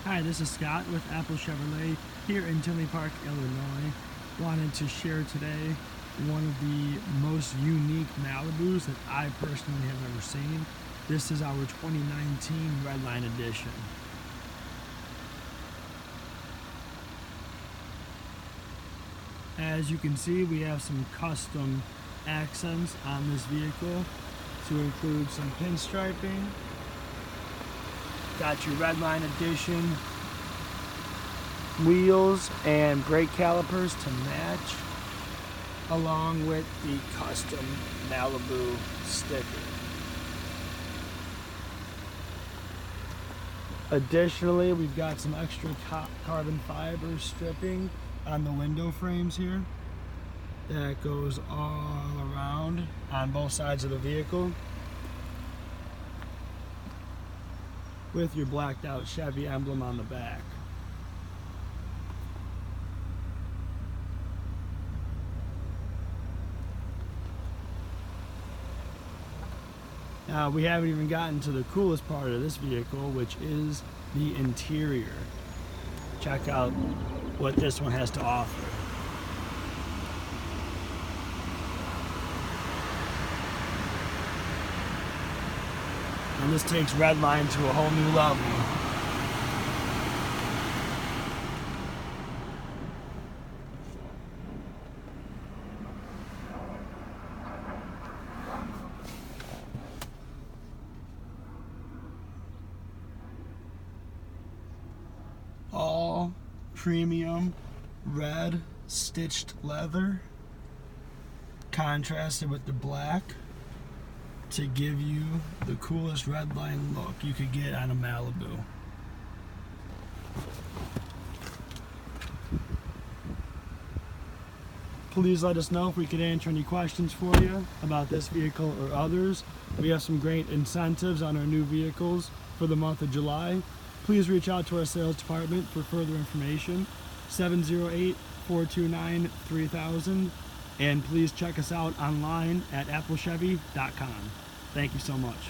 Hi, this is Scott with Apple Chevrolet here in Tinley Park, Illinois. Wanted to share today one of the most unique Malibus that I personally have ever seen. This is our 2019 Redline edition. As you can see, we have some custom accents on this vehicle to include some pinstriping. Got your Redline edition wheels and brake calipers to match, along with the custom Malibu sticker. Additionally, we've got some extra carbon fiber stripping on the window frames here that goes all around on both sides of the vehicle, with your blacked out Chevy emblem on the back. Now, we haven't even gotten to the coolest part of this vehicle, which is the interior. Check out what this one has to offer. And this takes Redline to a whole new level. All premium red stitched leather, contrasted with the black, to give you the coolest Redline look you could get on a Malibu. Please let us know if we could answer any questions for you about this vehicle or others. We have some great incentives on our new vehicles for the month of July. Please reach out to our sales department for further information, 708-429-3000. And please check us out online at applechevy.com. Thank you so much.